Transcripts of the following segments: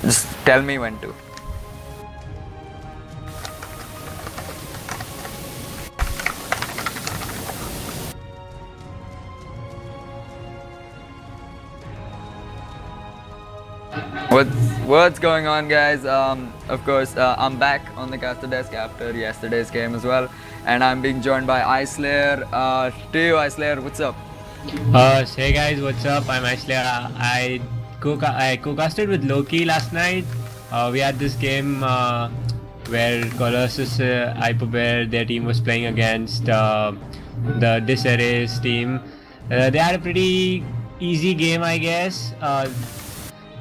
Just tell me when to. What's going on, guys? Of course, I'm back on the caster desk after yesterday's game as well, and I'm being joined by iSlayer. To you, iSlayer, what's up? Hey guys, what's up? I'm actually I co-casted with Loki last night. We had this game where Colossus, Hyperbear, their team was playing against the Disarray's team. They had a pretty easy game, I guess.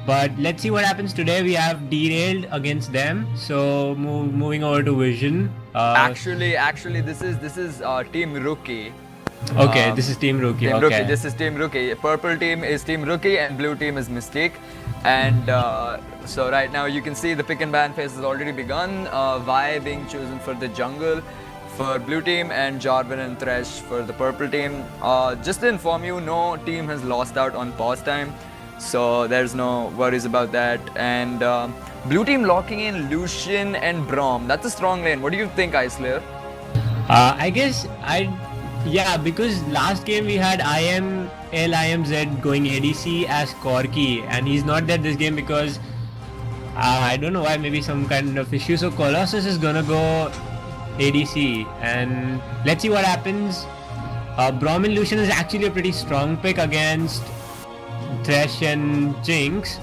But let's see what happens today. We have derailed against them, so moving over to Vision. Actually, this is Team Rookie. Okay, this is Team Rookie. Team okay. Rookie. This is Team Rookie. Purple team is Team Rookie, and blue team is Mystiqué. And so right now you can see the pick and ban phase has already begun. Vi being chosen for the jungle for blue team, and Jarvan and Thresh for the purple team. Just to inform you, no team has lost out on pause time, so there's no worries about that. And blue team locking in Lucian and Braum. That's a strong lane. What do you think, iSlayer? I guess yeah, because last game we had IMZ going ADC as Corki, and he's not there this game because I don't know why, maybe some kind of issue. So Colossus is gonna go ADC, and let's see what happens. Braum and Lucian is actually a pretty strong pick against Thresh and Jinx.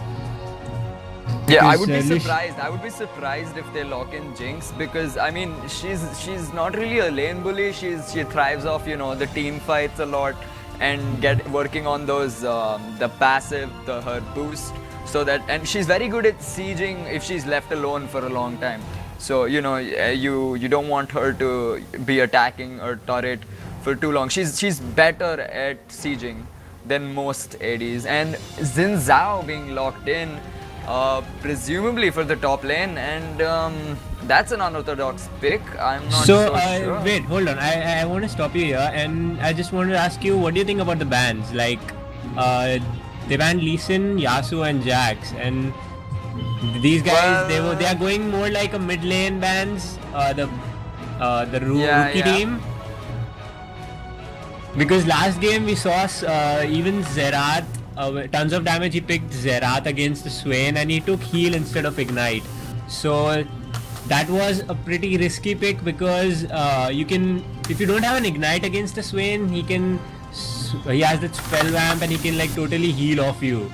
Yeah, I would be surprised. I would be surprised if they lock in Jinx, because I mean she's not really a lane bully. She thrives off the team fights a lot and working on those the passive, her boost, so that, and she's very good at sieging if she's left alone for a long time. So you don't want her to be attacking or turret for too long. She's better at sieging than most ADs. And Xin Zhao being locked in. Presumably for the top lane, and that's an unorthodox pick. I'm not so sure. Wait, hold on. I want to stop you here, and I just want to ask you, what do you think about the bans? Like, they banned Lee Sin, Yasuo, and Jax, and these guys, they are going more like a mid lane bans. The rookie team. Because last game we saw even Zerat. Tons of damage. He picked Zerat against the Swain, and he took heal instead of ignite. So that was a pretty risky pick, because if you don't have an ignite against the Swain, he has that spell ramp, and he can like totally heal off you.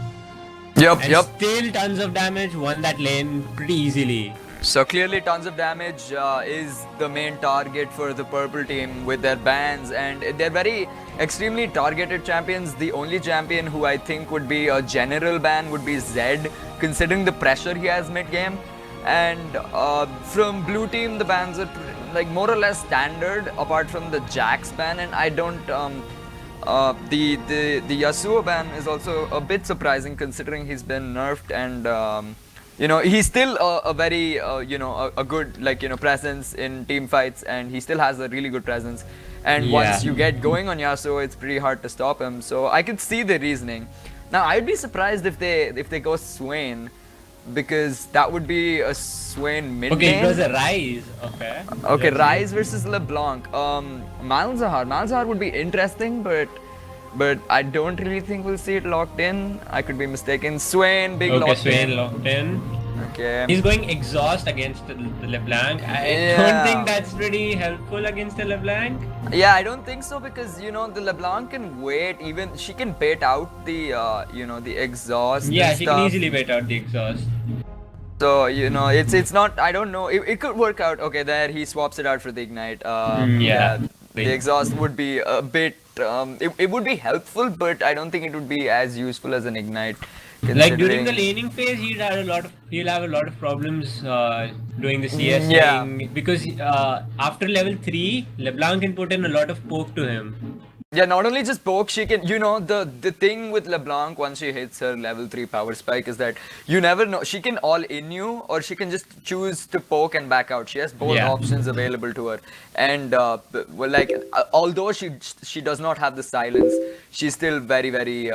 Yep. Still tons of damage, won that lane pretty easily. So clearly tons of damage is the main target for the purple team with their bans, and they're very extremely targeted champions. The only champion who I think would be a general ban would be Zed, considering the pressure he has mid-game. And from blue team, the bans are like more or less standard, apart from the Jax ban, and I don't the Yasuo ban is also a bit surprising considering he's been nerfed, and he's still a very a good presence in team fights, and he still has a really good presence. And once you get going on Yasuo, it's pretty hard to stop him. So I could see the reasoning. Now I'd be surprised if they go Swain, because that would be a Swain mid lane. Okay, it was a Rise. Okay, Rise versus LeBlanc. Malzahar would be interesting, but I don't really think we'll see it locked in. I could be mistaken. Swain being locked Swain in. locked in. Okay. He's going exhaust against the LeBlanc. I don't think that's pretty helpful against the LeBlanc. Yeah, I don't think so, because the LeBlanc can wait. Even she can bait out the the exhaust. Yeah, she can easily bait out the exhaust. So it's not. I don't know. It could work out. Okay, there he swaps it out for the ignite. The exhaust would be a bit. It would be helpful, but I don't think it would be as useful as an ignite. Like during the laning phase, he'll have a lot of problems doing the CS thing, because after level 3, LeBlanc can put in a lot of poke to him. Yeah, not only just poke, she can, the thing with LeBlanc once she hits her level 3 power spike is that you never know. She can all in you or she can just choose to poke and back out. She has both Yeah. options available to her. And, well, like, although she does not have the silence, she's still very, very,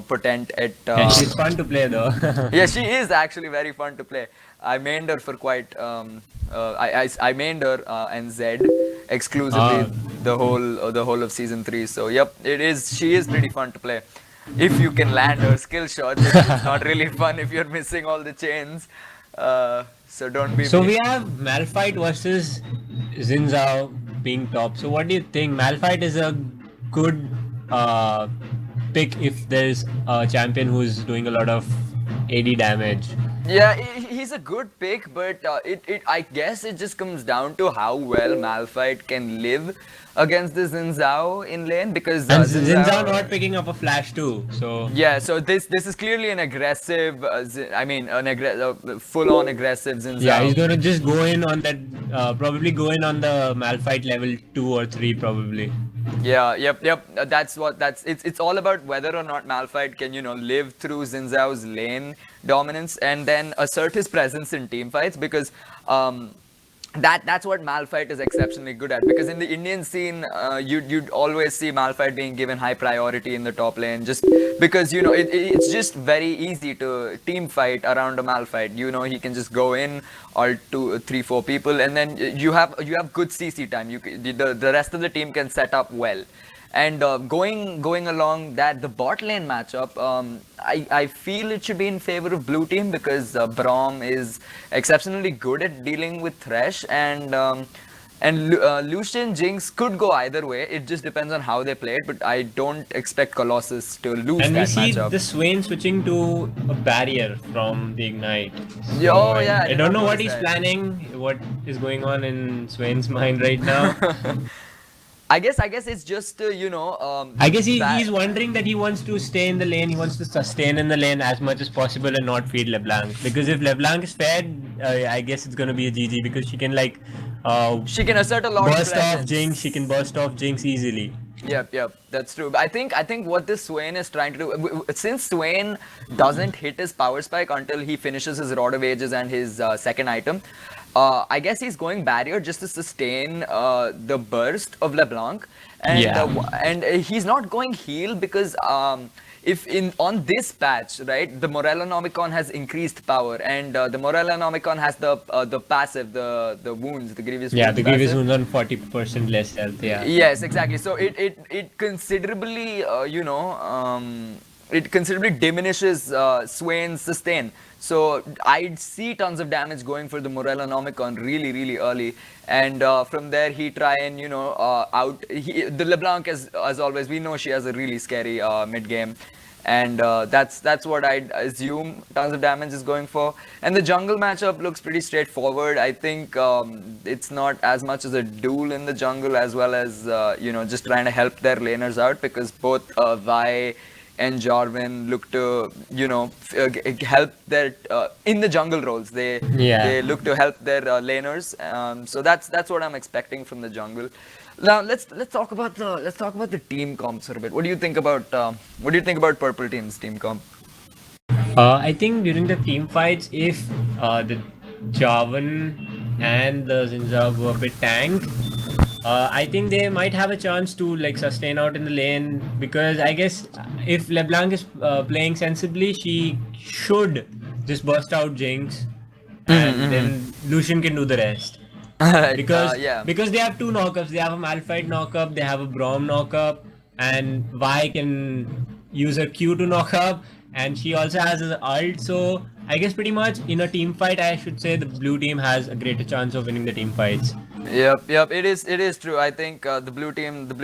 potent at. Yeah, she's fun to play though. Yeah, she is actually very fun to play. I mained her for quite. I mained her and Zed exclusively Oh. the whole of season 3. So yep, it is. She is pretty fun to play. If you can land her skill shots, it's not really fun if you're missing all the chains. So don't be So me. we have Malphite versus Xin Zhao being top. So what do you think? Malphite is a good pick if there's a champion who's doing a lot of AD damage. Yeah, he's a good pick, but I guess it just comes down to how well Malphite can live against the Xin Zhao in lane because And Xin Xin Zhao Zhao. not picking up a flash too. So Yeah, so this is clearly an aggressive, full-on aggressive Xin Zhao. yeah, he's gonna just go in on that. Probably go in on the Malphite level 2 or 3 probably. Yeah, yep. It's all about whether or not Malphite can, live through Xin Zhao's lane dominance and then assert his presence in team fights because that's what Malphite is exceptionally good at. Because in the Indian scene, you'd always see Malphite being given high priority in the top lane, just because it's just very easy to team fight around a Malphite. He can just go in or 2, 3, 4 people, and then you have good CC time. The rest of the team can set up well. And going along that, the bot lane matchup, I feel it should be in favor of blue team because Braum is exceptionally good at dealing with Thresh, and Lucian Jinx could go either way. It just depends on how they play it, but I don't expect Colossus to lose And we that see matchup. the Swain switching to a barrier from the Ignite. Oh, yeah, I I did don't not know what notice he's that. planning, what is going on in Swain's mind right now. I guess it's just I guess ba- he's wondering that he wants to stay in the lane, he wants to sustain in the lane as much as possible and not feed LeBlanc. Because if LeBlanc is fed, I guess it's gonna be a GG because she can like she can assert a lot of burst off presence. Jinx, she can burst off Jinx easily. Yep, that's true. But I think what this Swain is trying to do, since Swain doesn't hit his power spike until he finishes his Rod of Ages and his second item, I guess he's going barrier just to sustain the burst of LeBlanc, and Yeah. He's not going heal because if in on this patch, right, the Morellonomicon has increased power, and the Morellonomicon has the passive, the wounds, the grievous Yeah, wounds the Grievous passive. Wounds on 40% less health, yeah. Yes, exactly. So it considerably, it considerably diminishes Swain's sustain. So I'd see tons of damage going for the Morellonomicon really, really early, and from there he try and the LeBlanc as always. We know she has a really scary mid game. And that's what I'd assume tons of damage is going for. And the jungle matchup looks pretty straightforward. I think it's not as much as a duel in the jungle as well as just trying to help their laners out because both Vi and Jarvan look to help their in the jungle roles. They look to help their laners. So that's what I'm expecting from the jungle. Now let's talk about the team comps for a bit. What do you think about purple team's team comp? I think during the team fights, if the Jarvan and the Zinza go a bit tank, I think they might have a chance to like sustain out in the lane because I guess if LeBlanc is playing sensibly, she should just burst out Jinx, and then Lucian can do the rest. Because Yeah. because they have two knockups. They have a Malphite knockup, they have a Braum knockup, and Vi can use her Q to knock up, and she also has her ult. So I guess pretty much in a team fight, I should say the blue team has a greater chance of winning the team fights. Yep. It is true. I think the blue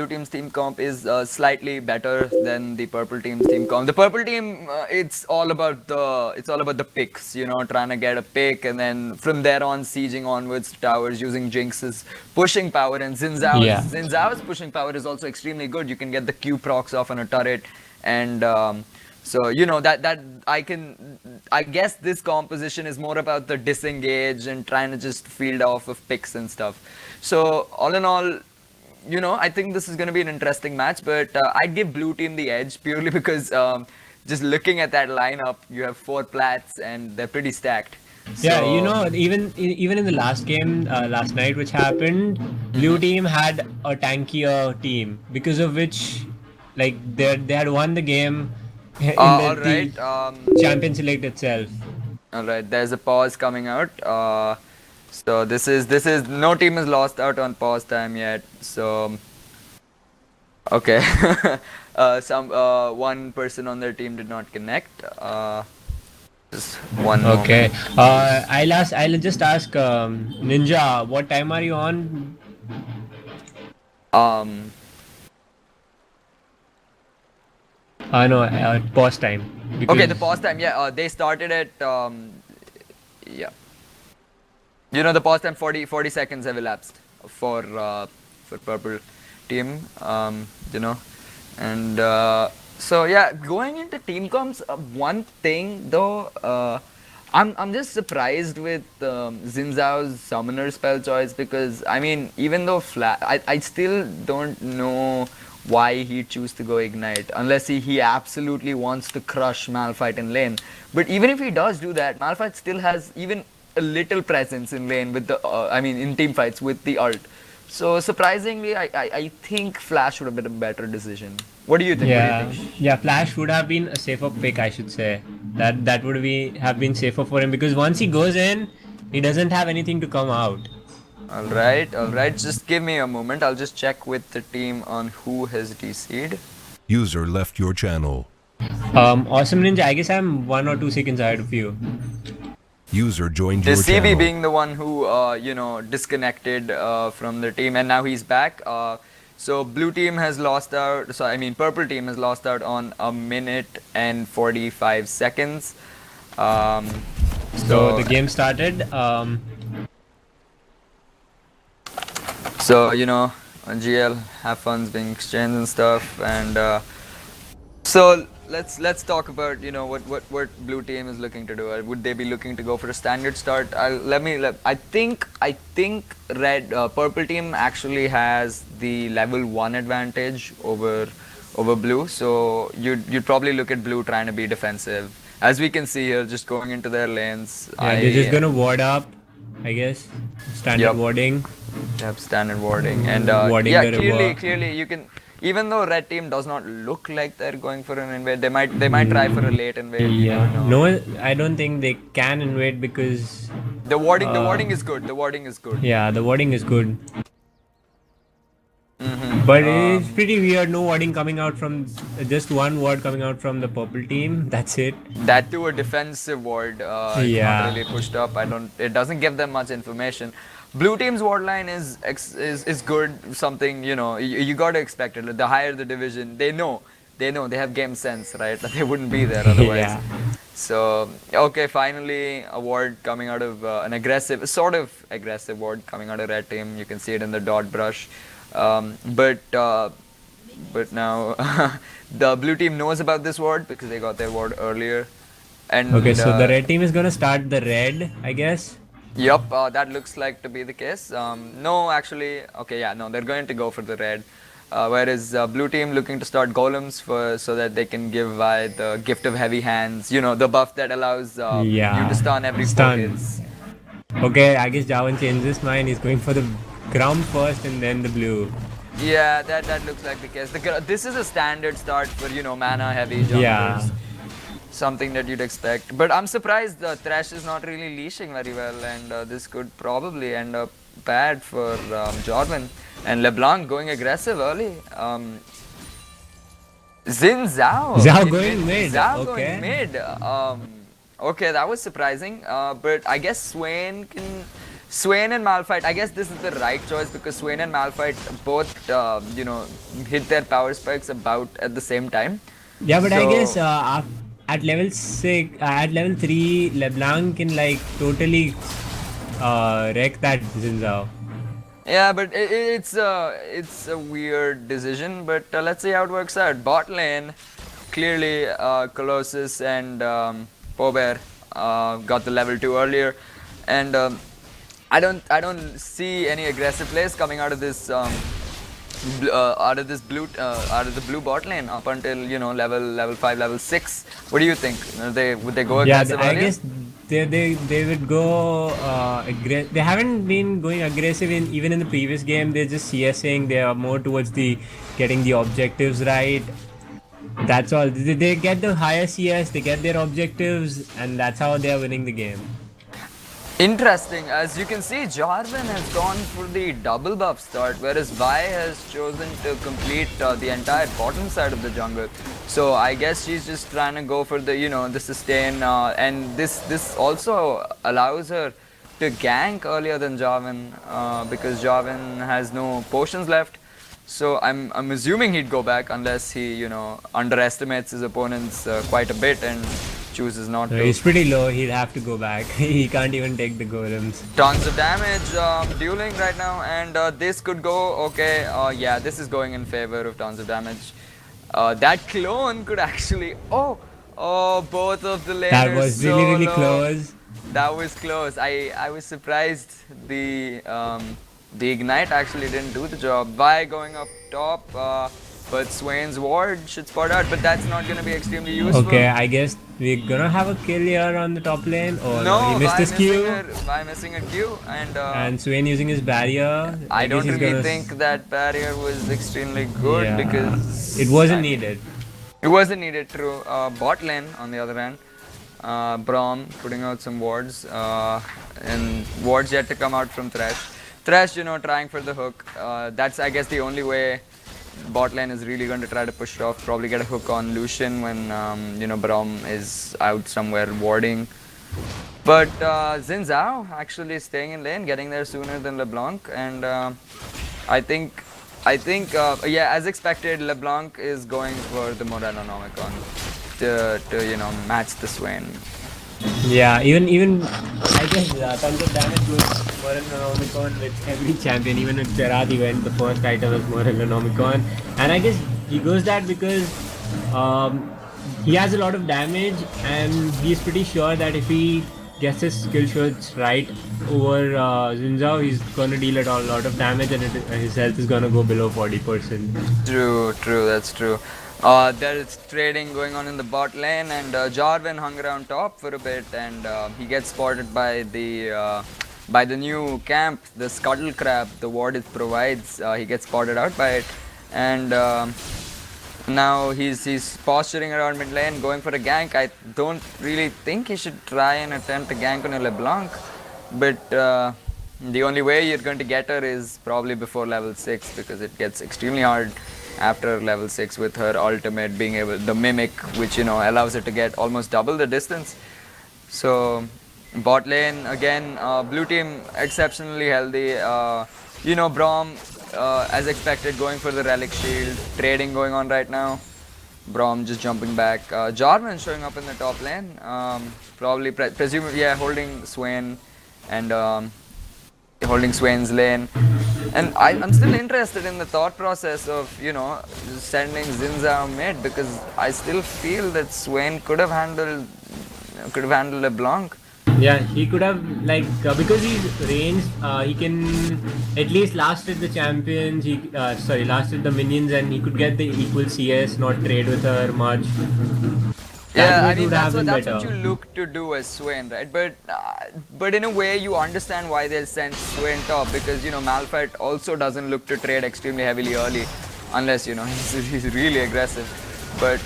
team's team comp is slightly better than the purple team's team comp. The purple team, it's all about the picks. Trying to get a pick, and then from there on, sieging onwards to towers using Jinx's pushing power, and Yeah. Xin Zhao's pushing power is also extremely good. You can get the Q procs off on a turret, and so that I guess this composition is more about the disengage and trying to just field off of picks and stuff. So all in all, I think this is going to be an interesting match, but I'd give blue team the edge purely because just looking at that lineup, you have 4 plats and they're pretty stacked. Yeah, you So, know, even in the last game last night, which happened, blue team had a tankier team because of which, like, they had won the game in all the right. champion select itself. All right. There's a pause coming out. So this is no team has lost out on pause time yet. So okay, some one person on their team did not connect. Just one Okay. moment. I'll just ask Ninja, what time are you on? Um. No, pause time Okay, the because pause time. Yeah. They started at yeah. The pause time 40 seconds have elapsed for purple team. And so yeah, going into team comps, one thing though, I'm just surprised with Xin Zhao's summoner spell choice because I mean, even though I still don't know why he'd choose to go ignite unless he absolutely wants to crush Malphite in lane. But even if he does do that, Malphite still has even a little presence in lane with the I mean in team fights with the ult. So surprisingly, I think Flash would have been a better decision. What do you think? What do you yeah, think? yeah, Flash would have been a safer pick, I should say. That would be have been safer for him because once he goes in, he doesn't have anything to come out. All right, all right. Just give me a moment. I'll just check with the team on who has DC'd. User left your channel. Awesome Ninja, I guess I'm 1 or 2 seconds ahead of you. User joined The your CB channel. being the one who disconnected from the team, and now he's back. So blue team has lost out. So I mean, purple team has lost out on 1 minute and 45 seconds. Um, So the game started. So on GL, have fun's being exchanged and stuff, and so let's talk about what blue team is looking to do. Would they be looking to go for a standard start? I think red purple team actually has the level 1 advantage over blue, so you'd probably look at blue trying to be defensive. As we can see here, just going into their lanes. Yeah, they're just gonna ward up, I guess. Standard Yep. warding. Yep, standard warding, and Warding yeah, the clearly, river. clearly you can. Even though red team does not look like they're going for an invade, they might try for a late invade. You Yeah. don't know. No, I don't think they can invade because The warding is good. The warding is good. yeah, the warding is good. Mm-hmm. But it's pretty weird. No warding coming out from just one ward coming out from the purple team. That's it. That too, a defensive ward. It's Yeah. not really pushed up. It doesn't give them much information. Blue team's ward line is good. Something you got to expect it. The higher the division, they know. They have game sense, right? That they wouldn't be there otherwise. Yeah. So okay, finally a ward coming out of sort of aggressive ward coming out of red team. You can see it in the dot brush. But now the blue team knows about this ward because they got their ward earlier. And Okay, so the red team is gonna start the red, I guess. Yep, that looks like to be the case. No, actually, okay, yeah, no, they're going to go for the red. Whereas blue team looking to start golems so that they can give Vi the gift of heavy hands. The buff that allows you to stun every 4 hits. Okay, I guess Javan changed his mind. He's going for the ground first and then the blue. Yeah, that looks like the case. This is a standard start for mana heavy junglers. Yeah. Something that you'd expect. But I'm surprised the Thresh is not really leashing very well, and this could probably end up bad for Jordan. And LeBlanc going aggressive early. Xin Zhao. Zhao going mid. Zhao Okay. going mid. Okay, that was surprising. But I guess Swain and Malphite, I guess this is the right choice because Swain and Malphite both, hit their power spikes about at the same time. Yeah, but I So- guess at level 6, at level 3, LeBlanc can like totally wreck that Xin Zhao. Yeah, but it's a weird decision. But let's see how it works out. Bot lane, clearly Colossus and Pober got the level 2 earlier, and I don't see any aggressive plays coming out of this out of the blue bot lane up until level 5, level 6. What do you think? Would they go Yeah, aggressive I earlier? guess they would go they haven't been going aggressive even in the previous game. They're just CSing. They are more towards the getting the objectives right. That's all. They get the higher CS, they get their objectives, and that's how they are winning the game. Interesting. As you can see, Jarvan has gone for the double buff start, whereas Vi has chosen to complete the entire bottom side of the jungle. So I guess she's just trying to go for the sustain, and this also allows her to gank earlier than Jarvan because Jarvan has no potions left. So I'm assuming he'd go back unless he underestimates his opponents quite a bit and chooses not So to. he's pretty low. He'll have to go back. He can't even take the golems. Tons of damage dueling right now, and this could go okay. Yeah, this is going in favor of tons of damage. That clone could actually. Oh, both of the laners. That was so really low. close. That was close. I was surprised the ignite actually didn't do the job. Vi going up top, but Swain's ward should spot out, but that's not going to be extremely useful. Okay, I guess we're gonna have a kill here on the top lane. Oh no, he missed his Q. Vi missing a Q, And Swain using his barrier. I don't guess he's really gonna think that barrier was extremely good Yeah. because it wasn't needed. It wasn't needed. True. Bot lane on the other hand, Braum putting out some wards, and wards yet to come out from Thresh. Thresh, trying for the hook. That's I guess the only way bot lane is really going to try to push it off. Probably get a hook on Lucian when Braum is out somewhere warding. But Xin Zhao actually staying in lane, getting there sooner than LeBlanc, and I think yeah, as expected, LeBlanc is going for the Morellonomicon to match the Swain. Yeah, even I guess tons of damage was Morellonomicon with every champion. Even with Gerard, he went the first item was Morellonomicon, and I guess he goes that because he has a lot of damage, and he's pretty sure that if he gets his skill shots right over Xin Zhao, he's gonna deal a lot of damage, and his health is gonna go below 40%. True, that's true. There is trading going on in the bot lane, and Jarvan hung around top for a bit, and he gets spotted by the new camp, the Scuttle Crab. The ward it provides. He gets spotted out by it, and now he's posturing around mid lane, going for a gank. I don't really think he should try and attempt a gank on a LeBlanc, but the only way you're going to get her is probably before level 6 because it gets extremely hard after level 6 with her ultimate being able the mimic, which allows her to get almost double the distance. So bot lane again, blue team exceptionally healthy. Braum as expected going for the relic shield, trading going on right now. Braum just jumping back. Jarvan showing up in the top lane, probably presumably holding Swain and holding Swain's lane. And I'm still interested in the thought process of, sending Xin Zhao mid because I still feel that Swain could have handled LeBlanc. Yeah, he could have because he's ranged, he can at least last with the champions. Last with the minions, and he could get the equal CS, not trade with her much. Yeah, I mean that's what you look to do as Swain, right? But in a way you understand why they'll send Swain top because Malphite also doesn't look to trade extremely heavily early, unless he's really aggressive. But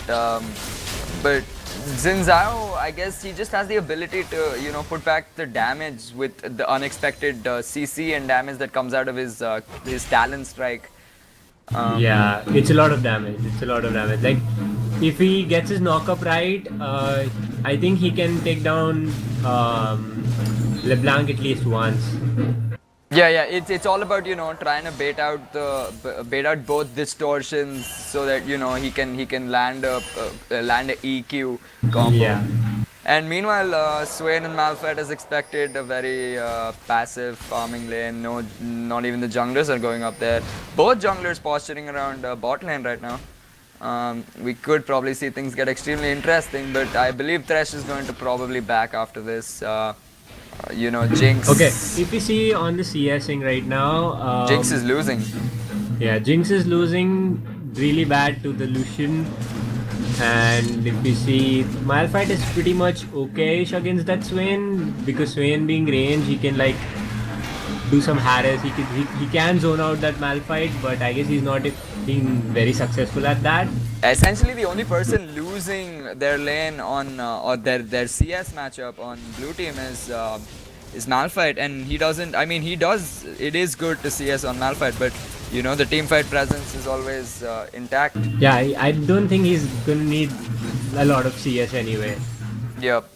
Xin Zhao, I guess he just has the ability to put back the damage with the unexpected CC and damage that comes out of his talent strike. Yeah, it's a lot of damage. Like, if he gets his knockup right, I think he can take down LeBlanc at least once. Yeah. It's all about trying to bait out both distortions so that he can land a EQ combo. Yeah. And meanwhile, Swain and Malphite as expected, a very passive farming lane. No, not even the junglers are going up there. Both junglers posturing around bot lane right now. We could probably see things get extremely interesting, but I believe Thresh is going to probably back after this. Jinx. Okay, if you see on the CSing right now, Jinx is losing. Yeah, Jinx is losing really bad to the Lucian. And if we see, Malphite is pretty much okay-ish against that Swain, because Swain being range, he can like do some Harris. He can zone out that Malphite, but I guess he's not being very successful at that. Essentially, the only person losing their lane on or their CS matchup on blue team is Malphite, and he doesn't. I mean, he does. It is good to CS on Malphite, but you know the team fight presence is always intact. Yeah, I don't think he's gonna need a lot of CS anyway. Yep.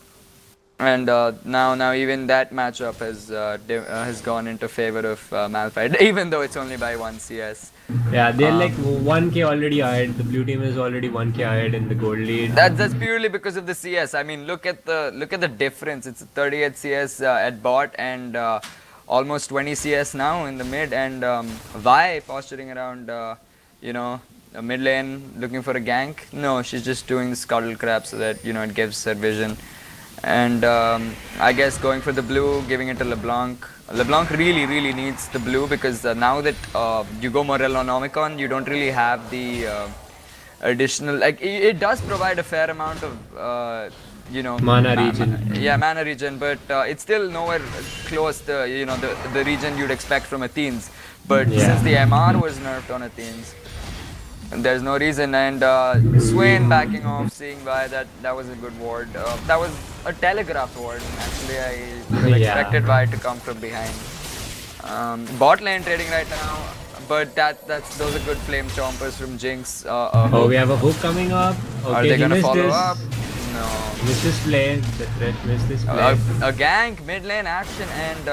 And now even that matchup has gone into favor of Malphite, even though it's only by 1 CS. Yeah, they're like 1k already ahead. The blue team is already 1k ahead in the gold lead. That's purely because of the CS. I mean, look at the difference. It's 38 CS at bot and almost 20 CS now in the mid. And Vi posturing around, a mid lane looking for a gank. No, she's just doing the scuttle crab so that it gives her vision. And I guess going for the blue, giving it to LeBlanc. LeBlanc really needs the blue because now that you go Morel on Omicron, you don't really have the additional, like it does provide a fair amount of Mana regen. Yeah, mana regen, but it's still nowhere close to the region you'd expect from Athenes. But since the MR was nerfed on Athenes, there's no reason. And Swain backing off, seeing why that was a good ward. That was a telegraph ward. Actually, I would have expected Vi to come from behind. Bot lane trading right now, but those are good flame chompers from Jinx. Oh, we have a hook coming up. Okay, are they gonna follow up? No. Missed this play. The threat missed this play. A gank, mid lane action, and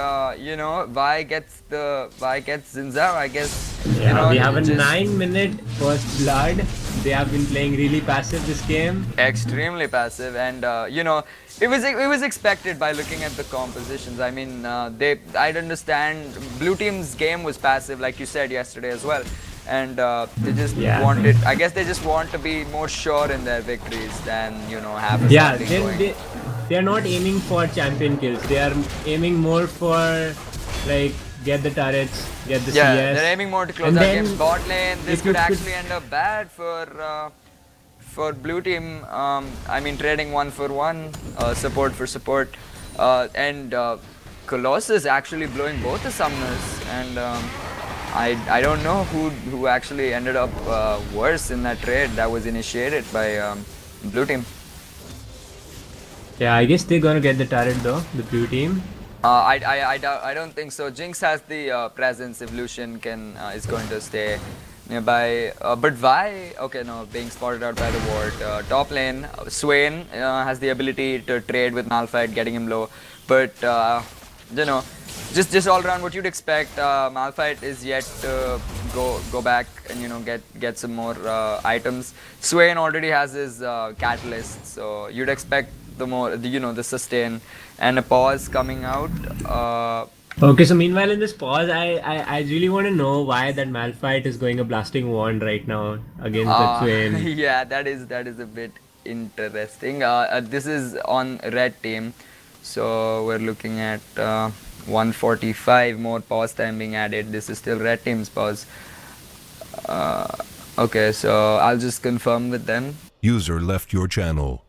Vi gets Zinzao, I guess. Yeah, we have a 9-minute first blood. They have been playing really passive this game. Extremely passive, and it was expected by looking at the compositions. I mean, I'd understand blue team's game was passive, like you said yesterday as well. And they just wanted. I guess they just want to be more sure in their victories than have a going. They're not aiming for champion kills. They are aiming more for like get the turrets, get the CS. Yeah, they're aiming more to close out games. Bot lane. This could actually end up bad for blue team. I mean, trading 1-for-1, support for support, and Colossus actually blowing both the summoners and. I don't know who actually ended up worse in that trade that was initiated by blue team. Yeah, I guess they're gonna get the turret though, the blue team. I don't think so. Jinx has the presence if Lucian is going to stay nearby. But Vi, okay, no, being spotted out by the ward. Top lane, Swain has the ability to trade with Malphite, getting him low. But just all around what you'd expect. Malphite is yet to go back and get some more items. Swain already has his catalyst, so you'd expect the sustain and a pause coming out. Okay, so meanwhile in this pause, I really want to know why that Malphite is going a blasting wand right now against the Swain. Yeah, that is a bit interesting. This is on red team, so we're looking at 145 more pause time being added. This is still red team's pause. Okay, so I'll just confirm with them. User left your channel.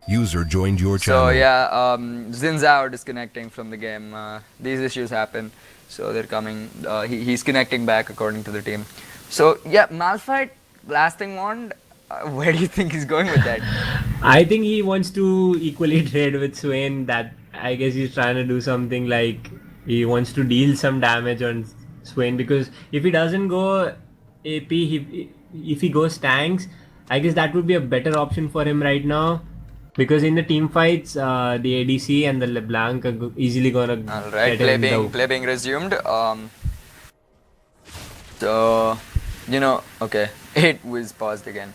User joined your channel. So yeah, Zinzao disconnecting from the game. These issues happen, so they're coming. He's connecting back according to the team. So yeah, Malphite blasting wand. Where do you think he's going with that? I think he wants to equally trade with Swain. That I guess he's trying to do something like he wants to deal some damage on Swain, because if he doesn't go AP, if he goes tanks, I guess that would be a better option for him right now. Because in the team fights, the ADC and the LeBlanc are easily gonna. Alright, play being resumed. So, okay, it was paused again.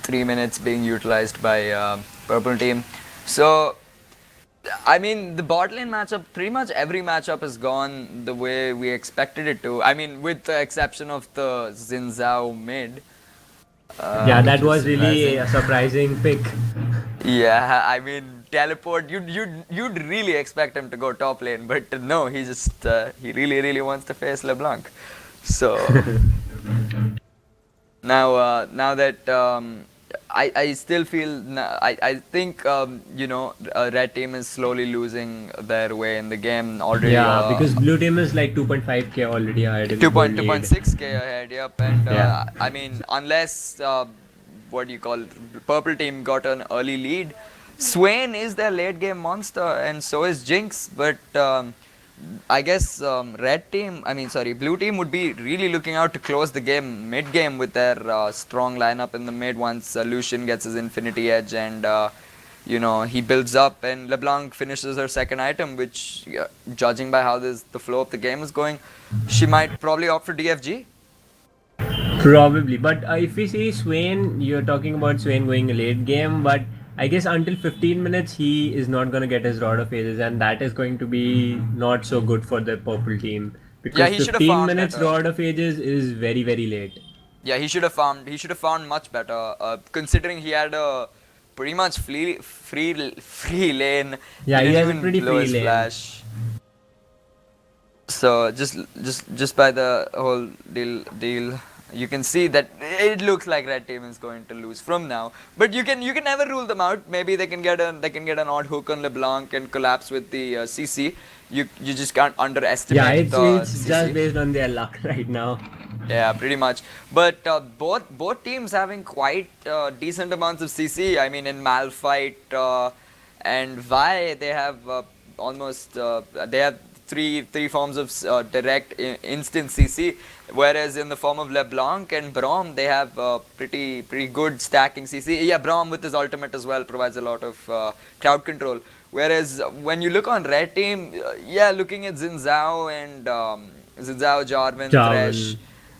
3 minutes being utilized by purple team. So, I mean, the bot lane matchup, pretty much every matchup has gone the way we expected it to. I mean, with the exception of the Zinzao mid. Yeah, that was really a surprising pick. Yeah, I mean, teleport. You'd really expect him to go top lane, but no, he really wants to face LeBlanc. So now that I still feel I think red team is slowly losing their way in the game already. Yeah, because blue team is like 2.5k already ahead in the whole lead. 2.6k ahead. Yep, and Yeah. I mean unless what do you call it, purple team got an early lead. Swain is their late game monster, and so is Jinx. But I guess blue team would be really looking out to close the game mid game with their strong lineup in the mid once Lucian gets his Infinity Edge and he builds up and LeBlanc finishes her second item, which judging by how the flow of the game is going, she might probably opt for DFG. Probably, but if we see Swain, you're talking about Swain going late game, but I guess until 15 minutes he is not going to get his Rod of Ages, and that is going to be not so good for the purple team Yeah, because he should have 15 farmed minutes better. Rod of Ages is very late. Yeah, he should have farmed. He should have farmed much better, considering he had a pretty much free lane. Yeah, He he didn't has a even pretty blow free his lane. flash. So just by the whole deal, you can see that it looks like red team is going to lose from now. But you can never rule them out. Maybe they can get an odd hook on LeBlanc and collapse with the CC. You just can't underestimate Yeah, the it's CC. just based on their luck right now. Yeah, pretty much. But both teams having quite decent amounts of CC. I mean, in Malphite and Vi, they have they have three forms of direct instant CC. Whereas in the form of LeBlanc and Braum, they have pretty good stacking CC. Yeah, Braum with his ultimate as well provides a lot of crowd control. Whereas when you look on red team, looking at Xin Zhao and Jarvan, Thresh, Jarvan.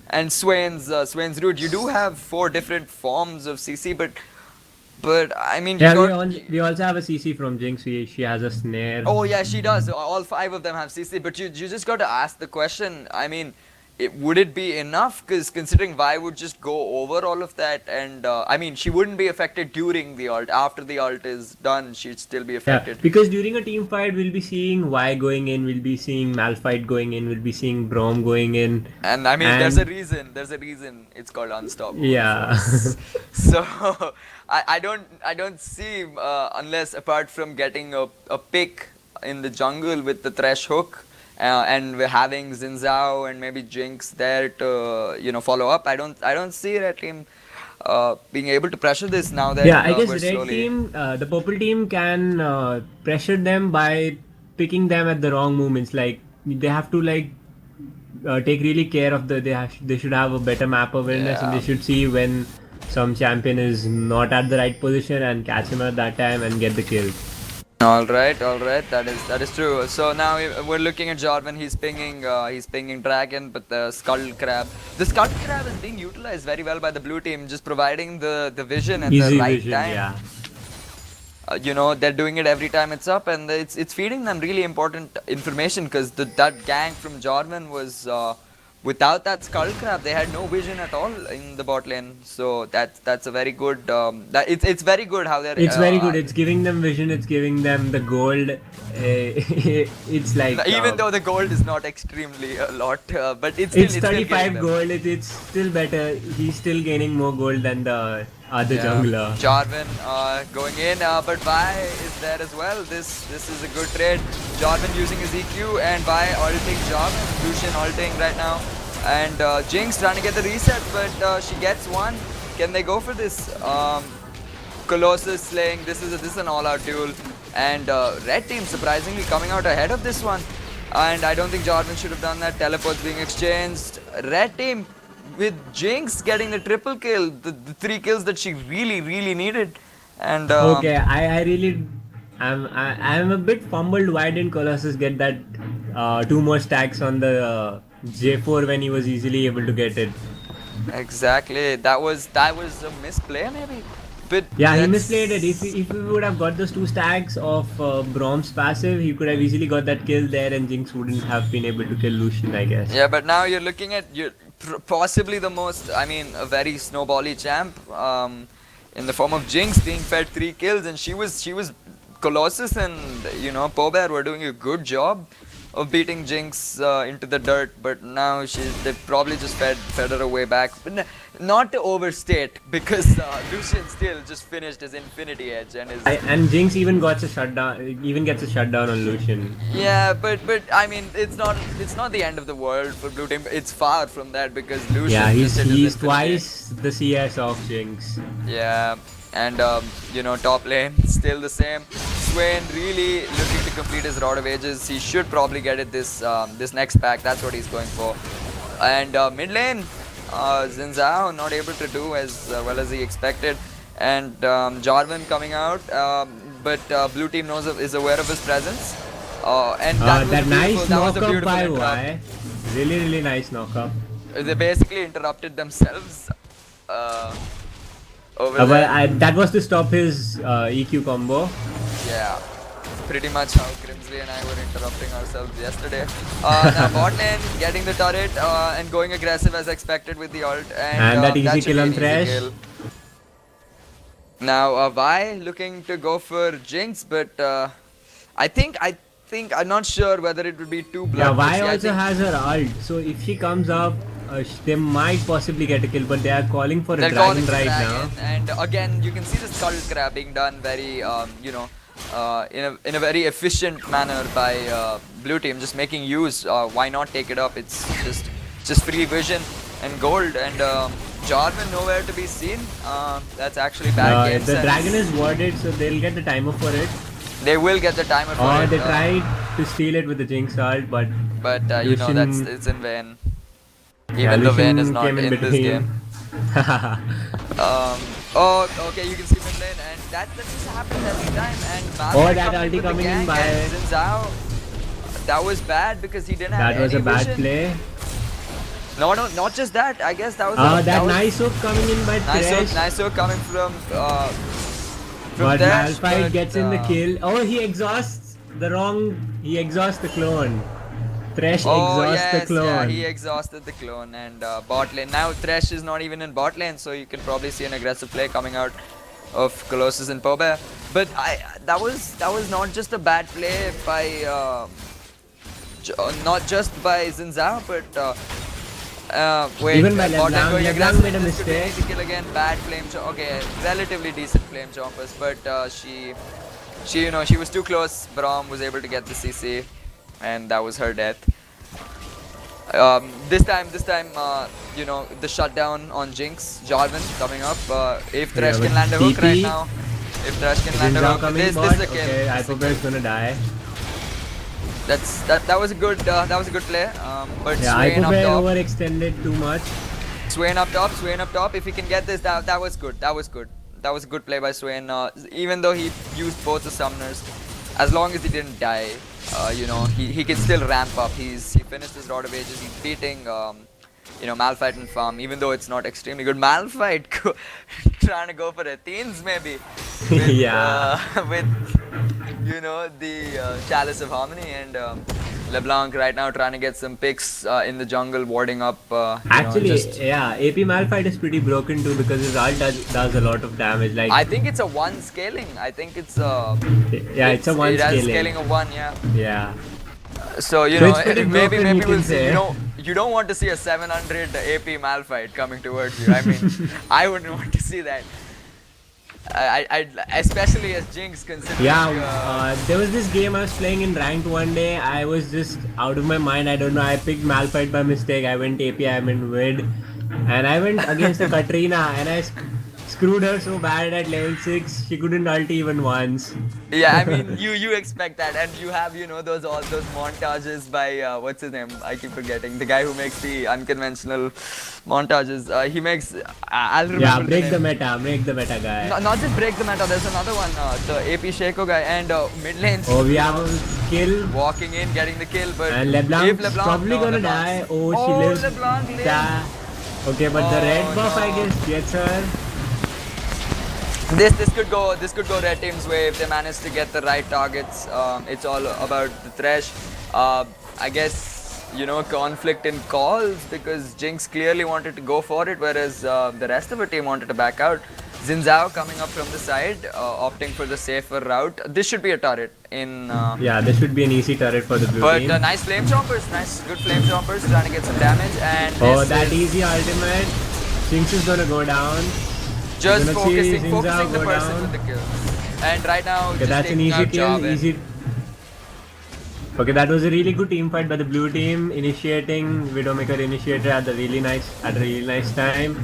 and Swain's route, you do have 4 different forms of CC, but I mean you Yeah, got. we also have a CC from Jinx. She has a snare. Oh yeah, she does. All 5 of them have CC, but you just got to ask the question. I mean, would it be enough? Because considering Vi would just go over all of that, and I mean, she wouldn't be affected during the ult. After the ult is done, she'd still be Yeah, affected. because during a team fight, we'll be seeing Y going in, we'll be seeing Malphite going in, we'll be seeing Braum going in. And I mean, there's a reason. It's called Unstoppable. Yeah. So I don't see unless apart from getting a pick in the jungle with the Thresh hook and we're having Xin Zhao and maybe Jinx there to follow up. I don't see Red Team being able to pressure this now that Yeah, I guess we're red slowly. team, the purple team can pressure them by picking them at the wrong moments. Like they have to take really care of they should have a better map awareness and Yeah. they should see when some champion is not at the right position and catch him at that time and get the kill. All right, that is true. So now we're looking at Jarvan. He's pinging Dragon, but the Skull Crab is being utilized very well by the blue team, just providing the vision at Easy the right vision, time. yeah. They're doing it every time it's up, and it's feeding them really important information because that gang from Jarvan was without that Skull Crab, they had no vision at all in the bot lane. So that's a very good. It's very good how they're. It's very good. It's giving them vision. It's giving them the gold. It's like even though the gold is not extremely a lot, but it's 35 gold. It's still better. He's still gaining more gold than the other jungler. Jarvan going in, but Vi is there as well. This is a good trade. Jarvan using his EQ and Vi ulting Jarvan. Lucian ulting right now. And Jinx trying to get the reset, but she gets one. Can they go for this? Colossus slaying. This is an all-out duel. And red team surprisingly coming out ahead of this one. And I don't think Jarvan should have done that. Teleports being exchanged. Red team with Jinx getting the triple kill, the 3 kills that she really needed. And Okay, I'm a bit fumbled. Why didn't Colossus get that 2 more stacks on the J4 when he was easily able to get it? exactly, that was a misplay maybe. But Yeah, he misplayed it. If he would have got those 2 stacks of Braum's passive, he could have easily got that kill there, and Jinx wouldn't have been able to kill Lucian, I guess. Yeah, but now you're looking at possibly the most, I mean, a very snowbally champ. in the form of Jinx being fed 3 kills, and she was Colossus and Pobear were doing a good job of beating Jinx into the dirt, but now they probably just fed her away back. But not to overstate, because Lucian still just finished his Infinity Edge and and Jinx even gets a shutdown on Lucian. Yeah, but I mean it's not the end of the world for Blue Team. It's far from that, because Lucian. Yeah, just hit his he's Infinity. twice the CS of Jinx. Yeah, and top lane still the same. Swain really looking to complete his Rod of Ages. He should probably get it this next pack. That's what he's going for. And mid lane, Xin Zhao not able to do as well as he expected. And Jarvan coming out, but Blue Team is aware of his presence. And that nice knock-up by Y. Really nice knock-up. They basically interrupted themselves. That was to stop his EQ combo. Yeah, pretty much how Grimsley and I were interrupting ourselves yesterday. Now bot lane getting the turret and going aggressive as expected with the ult, and that easy kill on Thresh. Now Vi looking to go for Jinx, but I think I'm not sure whether it would be too blood. Yeah, Vi also has her ult, so if she comes up, they might possibly get a kill, but they are calling for a dragon right now. And again, you can see the skull grab being done very, in a very efficient manner by Blue Team, just making use. Why not take it up? It's just free vision and gold, and Jarvan nowhere to be seen. That's actually bad game The sense. dragon is warded, so they'll get the timer for it. They will get the timer for it. They tried to steal it with the Jinx ult, but it's in vain. Even though Vayne is not in this game. Okay, you can see mid lane, and that just happens every time. And Malphite that ulti coming in by Xin Zhao. That was bad because he didn't have any vision. That was a bad vision. play. No, not just that. I guess that was. Nice hook coming in by Thresh. Nice hook coming from but Thresh. Malphite gets in the kill. Oh, he exhausts the clone. Thresh exhausts the clone. Yeah, he exhausted the clone, and bot lane. Now Thresh is not even in bot lane, so you can probably see an aggressive play coming out of Colossus and Pobe. But that was not just a bad play by not just by Xin Zhao, but wait, even by LeBlanc made a mistake. Kill again, bad flame chomp. Okay, relatively decent flame chompers, but she was too close. Braum was able to get the CC, and that was her death. This time, the shutdown on Jinx, Jarvan coming up. If Thresh can land a hook right now, this is the kill. Okay, Hyperbear is gonna die. That was a good play. But yeah, Swain up top. Overextended too much. Swain up top. If he can get this, that was good. That was a good play by Swain. Even though he used both the summoners, as long as he didn't die, he can still ramp up. He finished his Rod of Ages. He's beating Malphite and farm, even though it's not extremely good. Malphite trying to go for Athenes maybe. With, with the Chalice of Harmony, and LeBlanc right now trying to get some picks in the jungle, warding up. Actually, AP Malphite is pretty broken too because his ult does a lot of damage. Like I think it's a 1 scaling. I think it's it's a 1 scaling. It has scaling of 1, yeah. Yeah. So maybe we'll see. You don't want to see a 700 AP Malphite coming towards you. I mean, I wouldn't want to see that. I especially as Jinx considering. Yeah, there was this game I was playing in ranked one day. I was just out of my mind. I don't know. I picked Malphite by mistake. I went AP. I went Vid, and I went against the Katrina, and I screwed her so bad at level 6. She couldn't ult even once. Yeah, I mean you expect that, and you have those montages by what's his name? I keep forgetting. The guy who makes the unconventional montages. He makes. I'll remember. Yeah, break the meta guy. Not just break the meta. There's another one, the AP Shaco guy, and mid lane. Oh, we have a kill. Walking in, getting the kill, but and LeBlanc probably gonna die. Oh, she lives. LeBlanc lives. Okay, but the red buff I guess gets her. This could go red team's way if they manage to get the right targets. It's all about the Thresh. I guess conflict in calls because Jinx clearly wanted to go for it, whereas the rest of her team wanted to back out. Xin Zhao coming up from the side, opting for the safer route. This should be a turret in. Yeah, this should be an easy turret for the blue But team. nice flame chompers, nice good flame chompers, trying to get some damage. And Oh, this that is easy ultimate. Jinx is gonna go down. just We're gonna see focusing Xin Zhao the go person down. with the kills. And right now, Okay, just that's an taking easy out kill. Jarvan. Easy. Okay, that was a really good team fight by the blue team, initiating Widowmaker initiator at a really nice time.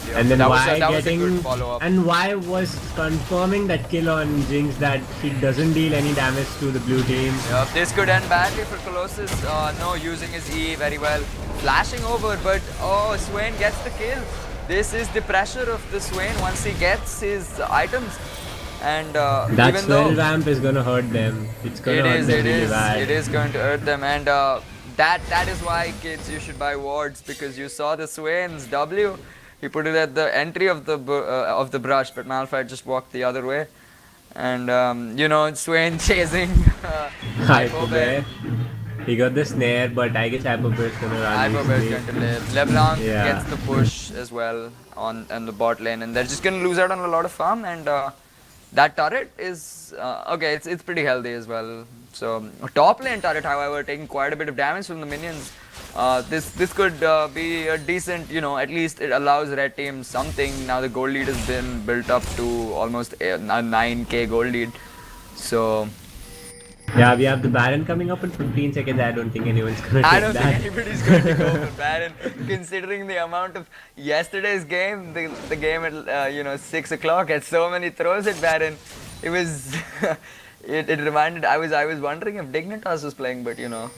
Yeah, And then that Y was a getting good follow-up. and Y was confirming that kill on Jinx that she doesn't deal any damage to the blue team. This could end badly for Colossus. No, using his E very well. Flashing over, but oh, Swain gets the kill. This is the pressure of the Swain once he gets his items. And That even though swell ramp is gonna hurt them. It's gonna hurt them really bad. it is going to hurt them. And that is why, kids, you should buy wards, because you saw the Swain's W. He put it at the entry of the brush, but Malphite just walked the other way. And you know, Swain chasing Hyperbear. He got the snare, but I guess Hyperbear is gonna run. Hyperbear is easily. going to live. LeBlanc Yeah. gets the push as well on the bot lane, and they're just going to lose out on a lot of farm. And that turret is okay. It's pretty healthy as well. So top lane turret, however, taking quite a bit of damage from the minions. This could be a decent, you know, at least it allows red team something. Now the gold lead has been built up to almost a 9k gold lead. So Yeah, we have the Baron coming up in 15 seconds. I don't think anyone's gonna take I don't that. think anybody's going to go for Baron, considering the amount of yesterday's game, the game at you know 6 o'clock had so many throws at Baron. It was it reminded I was wondering if Dignitas was playing, but you know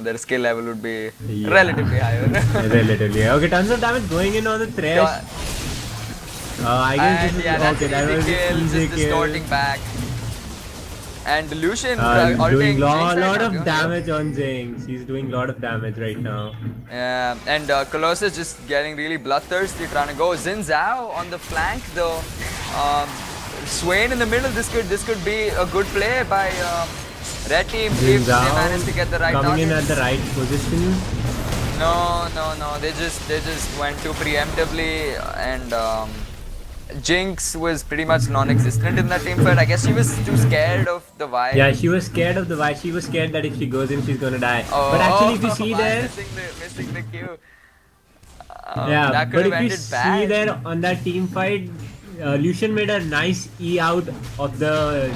their skill level would be Yeah. relatively higher. Relatively. Okay, tons of damage going in on the Thresh. I guess And this is yeah, that's okay. That an was easy kill, an easy just kill. distorting back. And Lucian Doing ulting lot Jinx right of now. damage on Jinx. He's doing lot of damage right now. Yeah, and Colossus just getting really bloodthirsty, trying to go. Xin Zhao on the flank though. Swain in the middle. This could be a good play by red team if they manage to get the right coming in target. at the right position. No. They just went too preemptively, and Jinx was pretty much non-existent in that team fight. I guess she was too scared of the vibe. Yeah, she was scared of the why. She was scared that if she goes in, she's gonna die. Oh, But actually, if you see there, missing the Q. yeah, that could but have if you ended see bad. there on that team fight, Lucian made a nice E out of the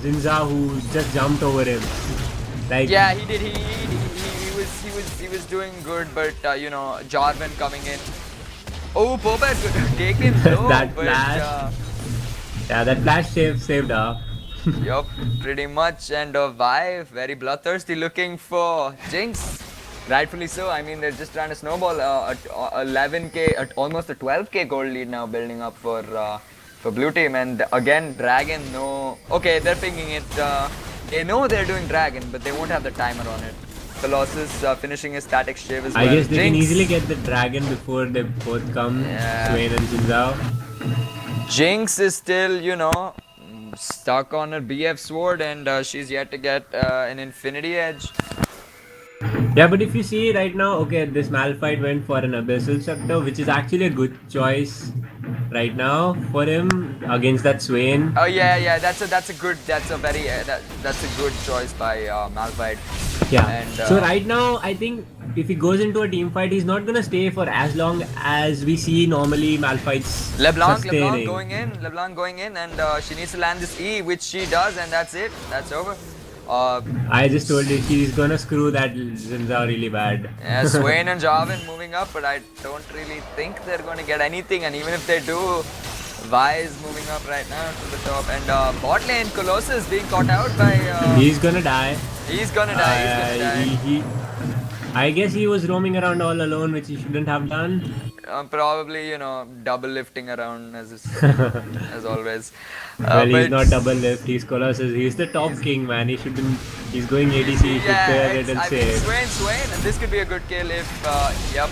Zinza who just jumped over him. Like, Yeah, he did. He was doing good, but you know, Jarvan coming in. Oh, Boba could take him low, That but flash. yeah, that flash saved her. yup, pretty much. And Vi very bloodthirsty, looking for Jinx. Rightfully so. I mean, they're just trying to snowball. 11k, almost a 12k gold lead now building up for blue team. And again, Dragon. No. Okay, they're pinging it. They know they're doing Dragon, but they won't have the timer on it. Colossus finishing his static shave as well. I guess they can Jinx. easily get the dragon before they both come. Yeah. Swain and Jinzao. Jinx is still, you know, stuck on her BF sword, and she's yet to get an Infinity Edge. Yeah, but if you see right now, okay, this Malphite went for an Abyssal Scepter, which is actually a good choice right now for him against that Swain. Oh yeah, that's a good choice by Malphite. Yeah. And, so right now, I think if he goes into a team fight, he's not gonna stay for as long as we see normally Malphites LeBlanc sustaining. going in, and she needs to land this E, which she does, and that's it. That's over. I just told you she's gonna screw that Zinza really bad. Yeah, Swain and Jarvan moving up, but I don't really think they're going to get anything. And even if they do, Vi is moving up right now to the top. And bot lane, Colossus being caught out by... He's gonna die. He's gonna die. I guess he was roaming around all alone, which he shouldn't have done. Probably, you know, double lifting around as always. Well, he's but- not double lift. He's Colossus. He's the top king, man. He shouldn't. He's going ADC. He should pair it and I mean, save. Swain, and this could be a good kill if, yep.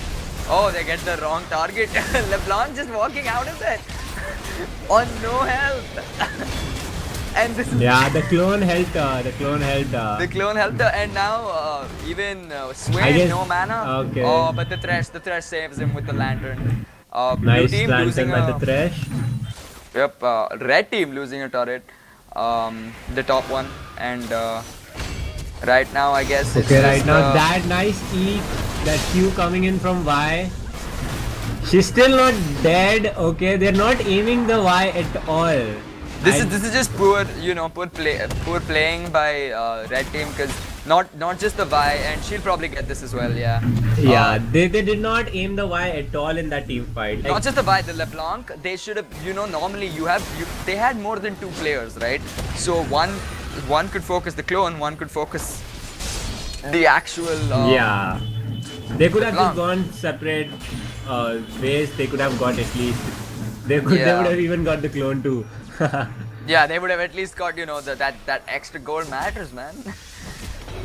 Oh, they get the wrong target. LeBlanc just walking out of that on no health. And this is Yeah, the clone helped her. the clone helped her, and now even I Swain, guess- no mana. okay. Oh, but the thresh saves him with the lantern. Blue Nice team lantern losing by the Thresh. Yep, red team losing a turret, the top one, and right now I guess it's Okay, just right now that nice E, that Q coming in from Y. She's still not dead. Okay, they're not aiming the Y at all. this is just poor, you know, poor playing by red team, because not just the Vi, and she'll probably get this as well. Yeah. Yeah, they did not aim the Y at all in that team fight. Like, Not just the Vi, the LeBlanc. They should have, you know, normally they had more than 2 players, right? So one could focus the clone, one could focus the actual. yeah, they could have LeBlanc. just gone separate ways. They could have got at least. They would have even got the clone too. Yeah, they would have at least got, you know, that extra goal matters, man.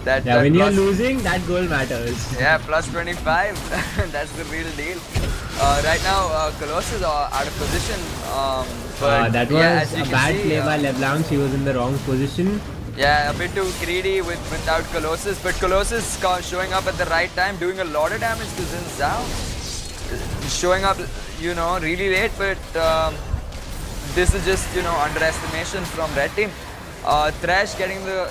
Yeah, when you're losing, that goal matters. Yeah, plus 25. That's the real deal. Right now, Colossus are out of position. But That was yeah, as you a can bad see, play by LeBlanc. She was in the wrong position. Yeah, a bit too greedy without Colossus. But Colossus showing up at the right time, doing a lot of damage to Xin Zhao. Showing up, you know, really late. But this is just, you know, underestimation from red team. Thresh getting the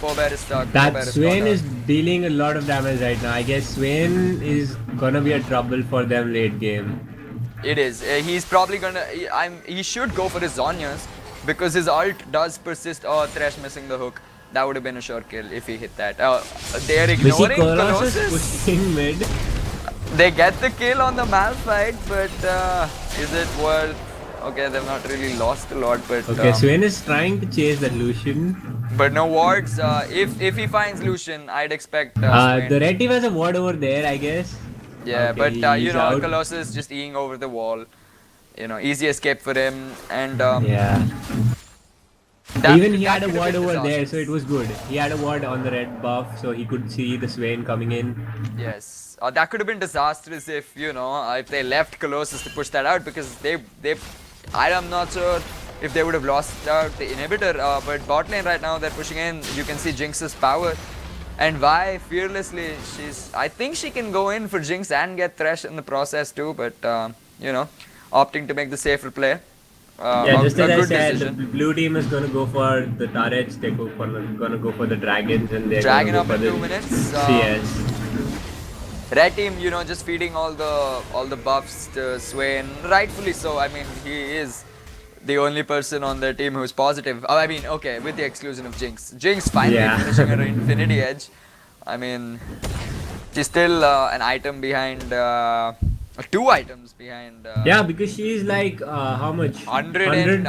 Pobear is stuck. That Swain is dealing a lot of damage right now. I guess Swain is gonna be a trouble for them late game. It is. He's probably gonna. He should go for his Zonyas because his ult does persist. Oh, Thresh missing the hook. That would have been a sure kill if he hit that. They're ignoring Colossus. Pushing mid. They get the kill on the Malphite, but is it worth? Okay, they've not really lost a lot, but okay, Swain is trying to chase that Lucian. But no wards. If he finds Lucian, I'd expect Swain. The red team has a ward over there, I guess. Yeah, okay, but you know, out. Colossus just eating over the wall. You know, easy escape for him, and yeah. Even he had a ward over there, so it was good. He had a ward on the red buff, so he could see the Swain coming in. Yes, that could have been disastrous if, you know, if they left Colossus to push that out, because I'm not sure if they would have lost out the inhibitor. But bot lane right now, they're pushing in. You can see Jinx's power. And Vi fearlessly, I think she can go in for Jinx and get Thresh in the process too, but you know, opting to make the safer play. Yeah, just as I said, decision. the blue team is going to go for the turrets, they're going to go for the dragons, and they're Dragon going to up go for in the 2 minutes. CS. Red team, you know, just feeding all the buffs to Swain, rightfully so. I mean, he is the only person on their team who's positive. Oh, I mean, okay, with the exclusion of Jinx. Jinx finally finishing her Infinity Edge. I mean, she's still an item behind, 2 items behind. Yeah, because she's like, how much? 110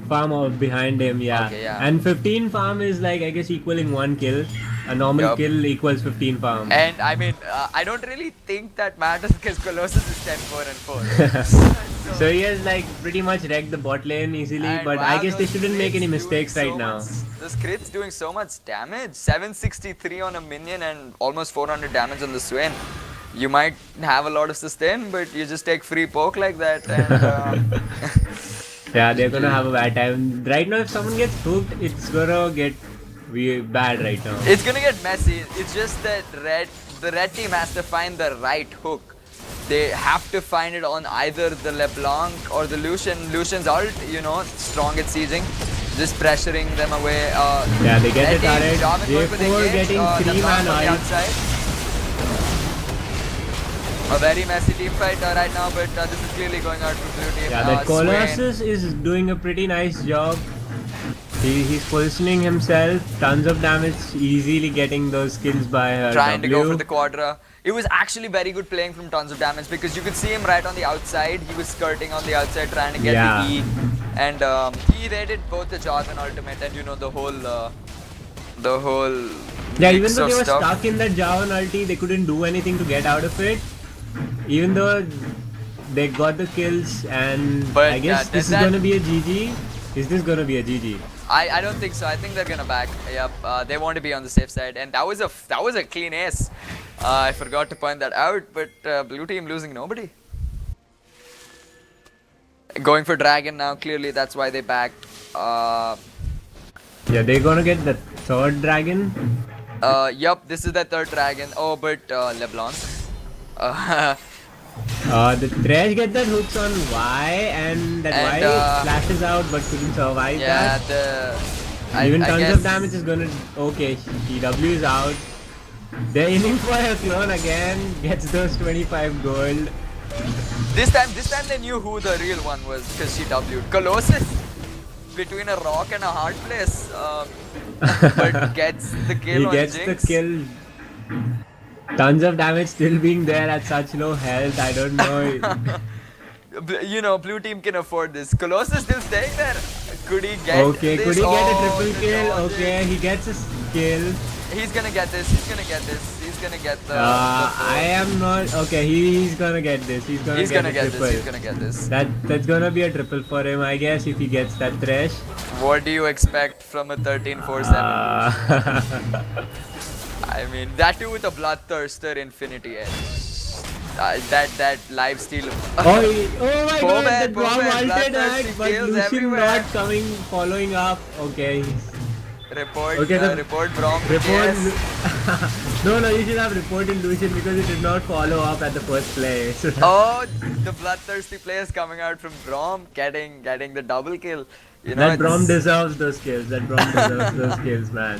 farm behind him, yeah. Okay, yeah. And 15 farm is like, I guess, equaling 1 kill. A normal kill equals 15 farm. And I mean, I don't really think that matters because Colossus is 10-4 and 4. So he has like pretty much wrecked the bot lane easily, And but wow, I guess they shouldn't those make any crits mistakes doing right so now. This crit's doing so much damage. 763 on a minion and almost 400 damage on the Swain. You might have a lot of sustain, but you just take free poke like that and... yeah, they're gonna have a bad time. Right now, if someone gets hooked, it's gonna get bad right now. It's gonna get messy. It's just that the red team has to find the right hook. They have to find it on either the LeBlanc or the Lucian. Lucian's ult, you know, strong at sieging, just pressuring them away. Yeah, they get the turret. J4 getting 3-man ult. A very messy team fight right now, but this is clearly going out for blue team. Yeah, the Colossus is doing a pretty nice job. He's positioning himself, tons of damage, easily getting those kills by trying to go for the Quadra. It was actually very good playing from tons of damage because you could see him right on the outside. He was skirting on the outside trying to get the E. And he raided both the Jarvan ultimate and, you know, the whole yeah, even though they were stuck in that Jarvan ulti, they couldn't do anything to get out of it. Even though they got the kills, and but, I guess this is gonna be a GG. Is this gonna be a GG? I don't think so. I think they're gonna back. Yep, they want to be on the safe side, and that was a clean ace. I forgot to point that out, but blue team losing nobody. Going for dragon now. Clearly, that's why they backed. Yeah, they're gonna get the 3rd dragon. Yup, this is the 3rd dragon. Oh, but LeBlanc. The Thresh get that hooks on Y, and that And, Y flashes out but couldn't survive Yeah, that. I Even tons guess of damage is gonna. Okay, EW is out. They're aiming for a clone again. Gets those 25 gold. this time they knew who the real one was because she W'd. Colossus between a rock and a hard place, but gets the kill He on gets Jinx. the kill. Tons of damage still being there at such low health. I don't know. You know, blue team can afford this. Colossus still staying there. Could he get Okay, this? could he get a Oh, triple the kill? dodging. Okay, he gets a kill. He's gonna get this. He's gonna get this. He's gonna get the. I am not. Okay, he's gonna get this. He's gonna get a triple. this. He's gonna get this. That's gonna be a triple for him, I guess, if he gets that Thresh. What do you expect from a 13-4-7? I mean, that too with a Bloodthirster Infinity Edge. That live steal. Oh my god, Bowman, the Braum ulted Bloodthirsty that, but kills Lucian everywhere. not coming, following up. Okay. Report, Okay, the- report Braum. Report. Yes. No, you should have reported Lucian because it did not follow up at the first place. Oh, the bloodthirsty players coming out from Braum, getting the double kill. You know, That Braum deserves those kills. That Braum deserves those kills, man.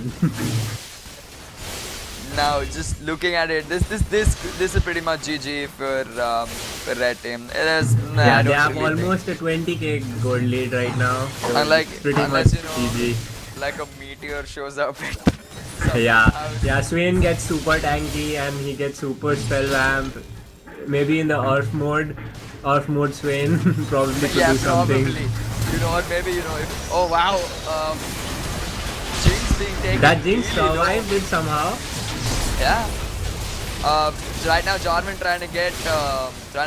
Now, just looking at it, this is pretty much GG for red team. It is. Nah, I Yeah, don't they have really almost a 20k gold lead right now. So Unlike- it's pretty unless, much you know, GG. like a meteor shows up. Yeah, Swain gets super tanky and he gets super spell vamp. Maybe in the Earth mode Swain probably could Yeah, do something. probably. You know what? Maybe if. Oh wow. Jinx being taken. That Jinx really low. survived it somehow. Yeah. Right now Jarvan trying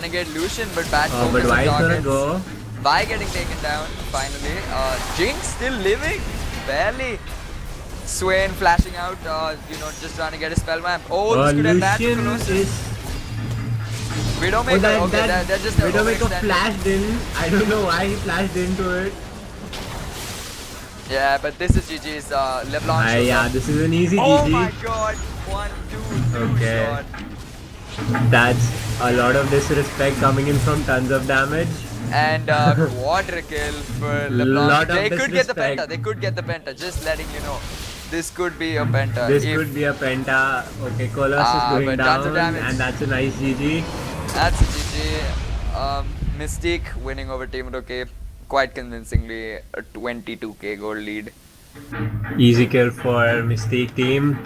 to get Lucian, but bad But focus on why is gonna targets. go? Vi getting taken down finally. Jinx still living, barely. Swain flashing out. Just trying to get a spell vamp. Oh, this could end bad for Lucian Colossus. is. Widowmaker. They're just Widowmaker overextended. flashed in. I don't know why he flashed into it. Yeah, but this is GG's. LeBlanc. shows Yeah, up. this is an easy Oh GG. my God! 1, 2, 2 Okay. shot. That's a lot of disrespect coming in from tons of damage. And quadra kill for LeBlanc. Lot of They could get the disrespect. penta. They could get the penta. Just letting you know. This could be a penta. This if could be a penta. Okay, Colossus is going but tons of down, damage. and that's a nice GG. That's a GG. Mystiqué winning over Team Rocket quite convincingly. A 22k gold lead. Easy kill for Mystique team.